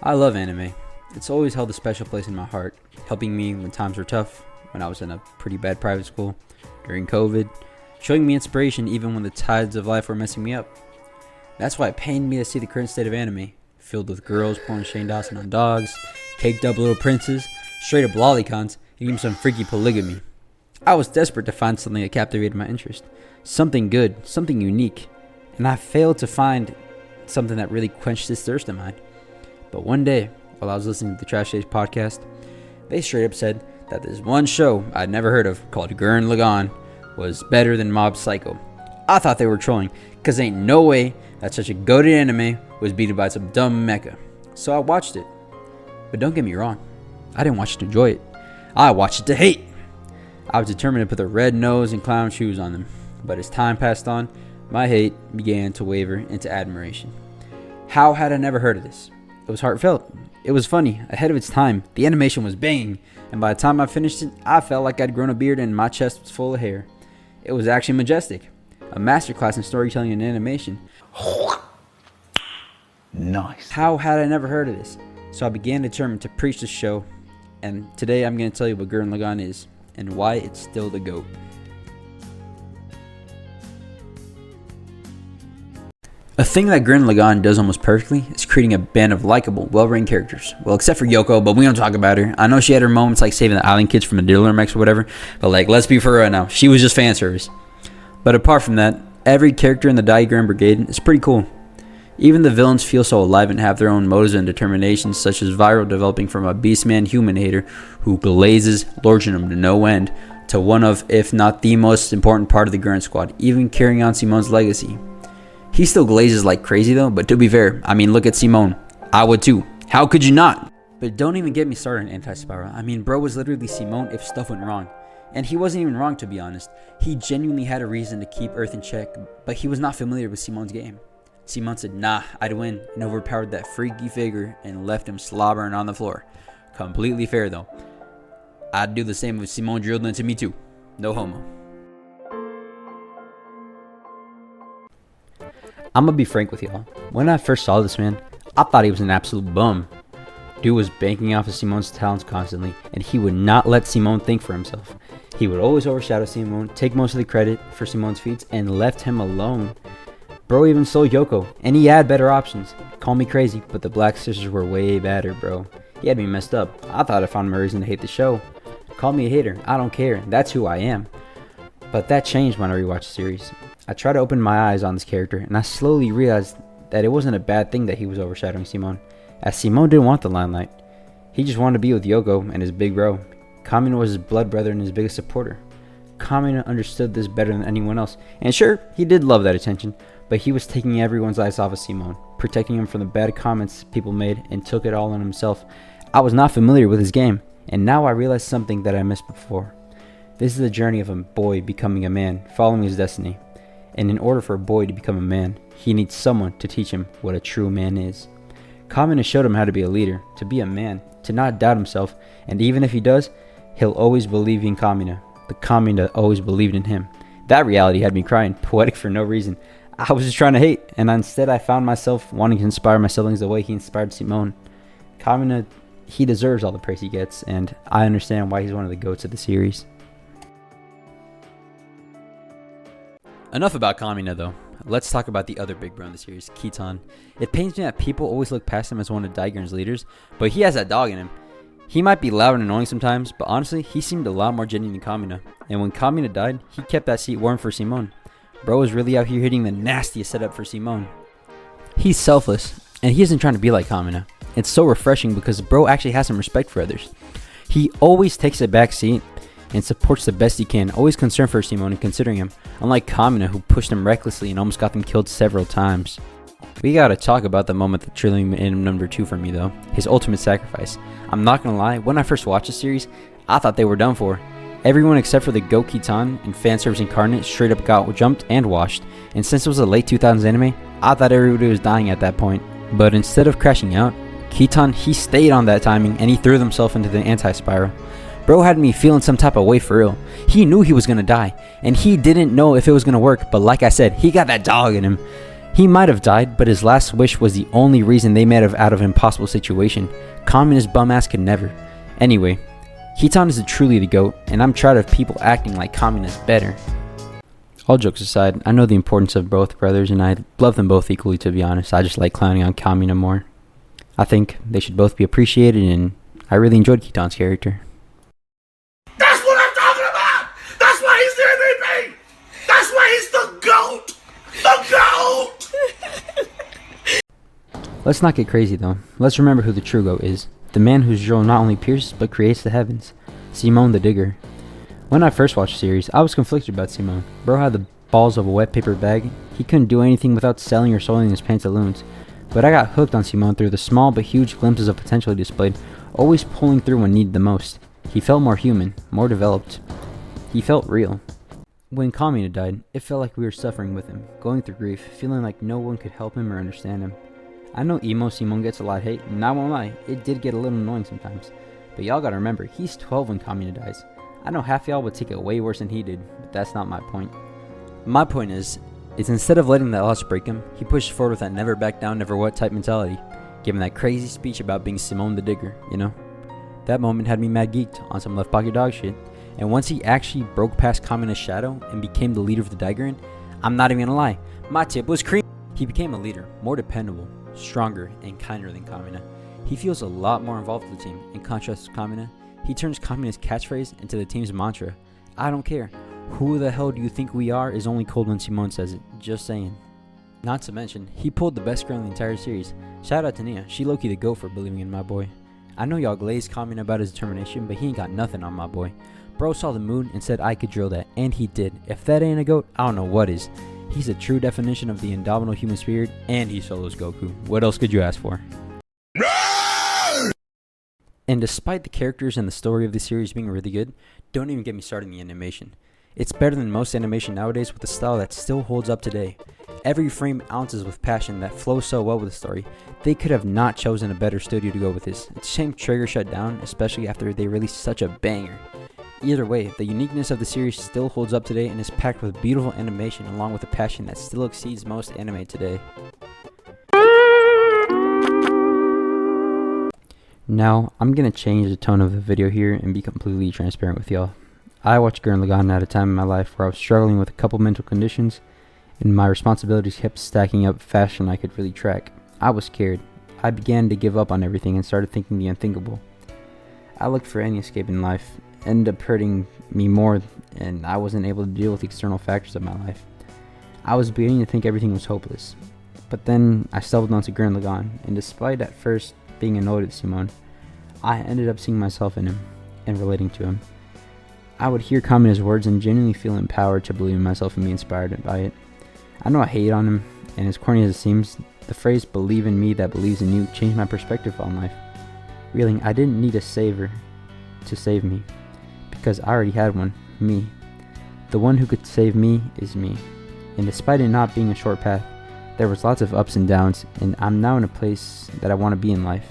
I love anime. It's always held a special place in my heart, helping me when times were tough, when I was in a pretty bad private school, during COVID, showing me inspiration even when the tides of life were messing me up. That's why it pained me to see the current state of anime, filled with girls pouring Shane Dawson on dogs, caked up little princes, straight up lolicons, and even some freaky polygamy. I was desperate to find something that captivated my interest, something good, something unique, and I failed to find something that really quenched this thirst of mine. But one day, while I was listening to the Trash Days podcast, they straight up said that this one show I'd never heard of called Gurren Lagann was better than Mob Psycho. I thought they were trolling, cause ain't no way that such a goated anime was beaten by some dumb mecha. So I watched it. But don't get me wrong, I didn't watch it to enjoy it. I watched it to hate. I was determined to put the red nose and clown shoes on them. But as time passed on, my hate began to waver into admiration. How had I never heard of this? It was heartfelt. It was funny, ahead of its time. The animation was banging, and by the time I finished it, I felt like I'd grown a beard and my chest was full of hair. It was actually majestic. A masterclass in storytelling and animation. Nice. How had I never heard of this? So I began determined to preach the show, and today I'm going to tell you what Gurren Lagann is, and why it's still the GOAT. A thing that Gurren Lagann does almost perfectly is creating a band of likable, well-written characters. Well, except for Yoko, but we don't talk about her. I know she had her moments like saving the island kids from a Diddler Mechs or whatever, but like, let's be for real now. She was just fan service. But apart from that, every character in the Diagram Brigade is pretty cool. Even the villains feel so alive and have their own motives and determinations, such as Viral developing from a beastman human hater who glazes Lordship to no end, to one of, if not the most important part of the Gurren squad, even carrying on Simone's legacy. He still glazes like crazy though, but to be fair, I mean, look at Simone. I would too. How could you not? But don't even get me started on Anti-Spiral. I mean, bro was literally Simone if stuff went wrong. And he wasn't even wrong, to be honest. He genuinely had a reason to keep Earth in check, but he was not familiar with Simone's game. Simone said, nah, I'd win, and overpowered that freaky figure and left him slobbering on the floor. Completely fair though. I'd do the same if Simone drilled into me too. No homo. I'm gonna be frank with y'all. When I first saw this man, I thought he was an absolute bum. Dude was banking off of Simone's talents constantly, and he would not let Simone think for himself. He would always overshadow Simone, take most of the credit for Simone's feats, and left him alone. Bro even stole Yoko, and he had better options. Call me crazy, but the Black Sisters were way better, bro. He had me messed up. I thought I found my reason to hate the show. Call me a hater, I don't care, that's who I am. But that changed when I rewatched the series. I tried to open my eyes on this character, and I slowly realized that it wasn't a bad thing that he was overshadowing Simone, as Simone didn't want the limelight. He just wanted to be with Yoko and his big bro. Kamina was his blood brother and his biggest supporter. Kamina understood this better than anyone else, and sure, he did love that attention, but he was taking everyone's eyes off of Simone, protecting him from the bad comments people made, and took it all on himself. I was not familiar with his game, and now I realized something that I missed before. This is the journey of a boy becoming a man, following his destiny. And in order for a boy to become a man, he needs someone to teach him what a true man is. Kamina showed him how to be a leader, to be a man, to not doubt himself, and even if he does, he'll always believe in Kamina. The Kamina always believed in him. That reality had me crying, poetic for no reason. I was just trying to hate, and instead I found myself wanting to inspire my siblings the way he inspired Simone. Kamina, he deserves all the praise he gets, and I understand why he's one of the GOATs of the series. Enough about Kamina though. Let's talk about the other big bro in the series, Kittan. It pains me that people always look past him as one of Daigren's leaders, but he has that dog in him. He might be loud and annoying sometimes, but honestly, he seemed a lot more genuine than Kamina. And when Kamina died, he kept that seat warm for Simone. Bro is really out here hitting the nastiest setup for Simone. He's selfless, and he isn't trying to be like Kamina. It's so refreshing because bro actually has some respect for others. He always takes a back seat and supports the best he can, always concerned for Simone and considering him, unlike Kamina who pushed him recklessly and almost got them killed several times. We gotta talk about the moment that truly made him number 2 for me though, his ultimate sacrifice. I'm not gonna lie, when I first watched the series, I thought they were done for. Everyone except for the GOAT Kittan and fanservice incarnate straight up got jumped and washed, and since it was a late 2000s anime, I thought everybody was dying at that point. But instead of crashing out, Kittan, he stayed on that timing and he threw himself into the anti-spiral. Bro had me feeling some type of way for real. He knew he was gonna die, and he didn't know if it was gonna work, but like I said, he got that dog in him. He might have died, but his last wish was the only reason they made out of an impossible situation. Kamina's bum ass could never. Anyway, Kittan is truly the GOAT, and I'm tired of people acting like Kamina's better. All jokes aside, I know the importance of both brothers, and I love them both equally, to be honest. I just like clowning on Kamina more. I think they should both be appreciated, and I really enjoyed Kittan's character. That's what I'm talking about! That's why he's the MVP! That's why he's the GOAT! The GOAT! Let's not get crazy though. Let's remember who the true GOAT is. The man whose drill not only pierces but creates the heavens. Simone the Digger. When I first watched the series, I was conflicted about Simone. Bro had the balls of a wet paper bag. He couldn't do anything without selling or soiling his pantaloons. But I got hooked on Simone through the small but huge glimpses of potential he displayed, always pulling through when needed the most. He felt more human, more developed. He felt real. When Kamina died, it felt like we were suffering with him, going through grief, feeling like no one could help him or understand him. I know emo Simone gets a lot of hate, and I won't lie, it did get a little annoying sometimes. But y'all gotta remember, he's 12 when Kamina dies. I know half y'all would take it way worse than he did, but that's not my point. My point is instead of letting that loss break him, he pushed forward with that never back down, never what type mentality, giving that crazy speech about being Simone the Digger, you know? That moment had me mad geeked on some left pocket dog shit, and once he actually broke past Kamina's shadow and became the leader of the Gurren, I'm not even gonna lie, my tip was cream. He became a leader, more dependable, stronger, and kinder than Kamina. He feels a lot more involved with the team. In contrast to Kamina, he turns Kamina's catchphrase into the team's mantra. I don't care. Who the hell do you think we are is only cold when Simone says it. Just saying. Not to mention, he pulled the best girl in the entire series. Shout out to Nia. She low-key the GOAT for believing in my boy. I know y'all glazed Kamina about his determination, but he ain't got nothing on my boy. Bro saw the moon and said I could drill that, and he did. If that ain't a GOAT, I don't know what is. He's a true definition of the indomitable human spirit, and he solos Goku. What else could you ask for? And despite the characters and the story of the series being really good, don't even get me started in the animation. It's better than most animation nowadays with a style that still holds up today. Every frame ounces with passion that flows so well with the story. They could have not chosen a better studio to go with this. It's a shame Trigger shut down, especially after they released such a banger. Either way, the uniqueness of the series still holds up today and is packed with beautiful animation along with a passion that still exceeds most anime today. Now, I'm going to change the tone of the video here and be completely transparent with y'all. I watched Gurren Lagann at a time in my life where I was struggling with a couple mental conditions and my responsibilities kept stacking up faster than I could really track. I was scared. I began to give up on everything and started thinking the unthinkable. I looked for any escape in life, ended up hurting me more, and I wasn't able to deal with the external factors of my life. I was beginning to think everything was hopeless. But then I stumbled onto Gurren Lagann, and despite at first being annoyed at Simone, I ended up seeing myself in him and relating to him. I would hear Kamina's words and genuinely feel empowered to believe in myself and be inspired by it. I know I hate on him, and as corny as it seems, the phrase "believe in me that believes in you" changed my perspective on life. Realizing I didn't need a savior to save me, because I already had one, me. The one who could save me is me. And despite it not being a short path, there was lots of ups and downs, and I'm now in a place that I want to be in life.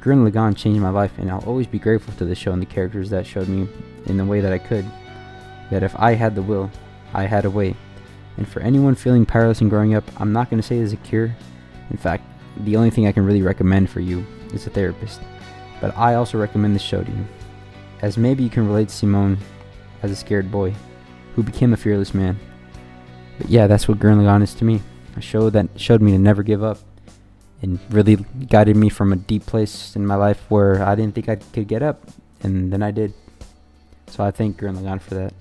Gurren Lagann changed my life, and I'll always be grateful to the show and the characters that showed me in the way that I could, that if I had the will, I had a way. And for anyone feeling powerless and growing up, I'm not going to say there's a cure. In fact, the only thing I can really recommend for you is a therapist. But I also recommend this show to you, as maybe you can relate to Simone as a scared boy who became a fearless man. But yeah, that's what Gurren Lagann is to me. A show that showed me to never give up and really guided me from a deep place in my life where I didn't think I could get up, and then I did. So I thank Gurren Lagann for that.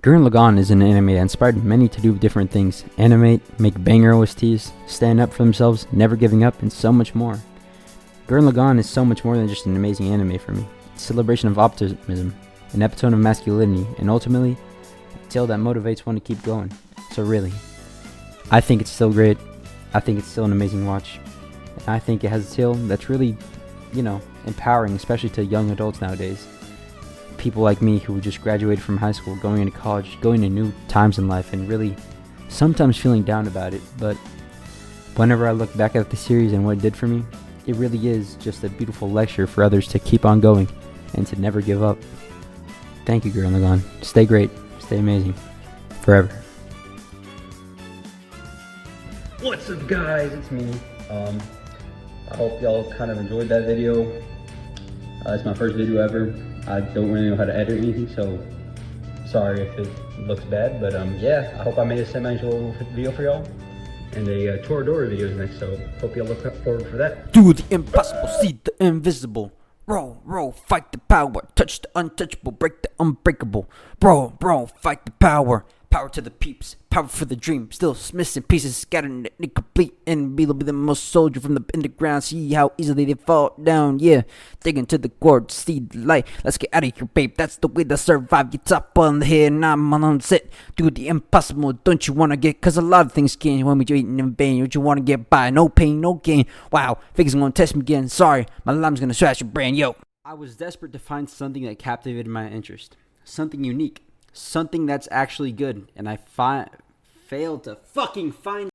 Gurren Lagann is an anime that inspired many to do different things. Animate, make banger OSTs, stand up for themselves, never giving up, and so much more. Gurren Lagann is so much more than just an amazing anime for me. It's a celebration of optimism, an epitome of masculinity, and ultimately, a tale that motivates one to keep going. So really, I think it's still great. I think it's still an amazing watch. And I think it has a tale that's really, empowering, especially to young adults nowadays. People like me who just graduated from high school, going into college, going to new times in life, and really sometimes feeling down about it. But whenever I look back at the series and what it did for me, it really is just a beautiful lecture for others to keep on going and to never give up. Thank you, Gurren Lagann. Stay great. Stay amazing. Forever. What's up, guys? It's me. I hope y'all kind of enjoyed that video. It's my first video ever. I don't really know how to edit anything, so sorry if it looks bad. But yeah, I hope I made a semi-enjoyable video for y'all. And a Toradora video is next, so hope y'all look forward for that. Do the impossible, see the invisible. Roll, fight the power. Touch the untouchable, break the unbreakable. Roll, fight the power. Power to the peeps, power for the dream. Still missing pieces, scattered, incomplete. And be the most soldier from the underground. See how easily they fall down. Yeah, dig into the gourd, see the light. Let's get out of here, babe. That's the way to survive. You top on the head, and I'm on set. Do the impossible, don't you wanna get? Cause a lot of things can when we eating in vain. What you wanna get by? No pain, no gain. Wow, figures gonna test me again. Sorry, my alarm's gonna trash your brain, yo. I was desperate to find something that captivated my interest, something unique, something that's actually good, and I failed to fucking find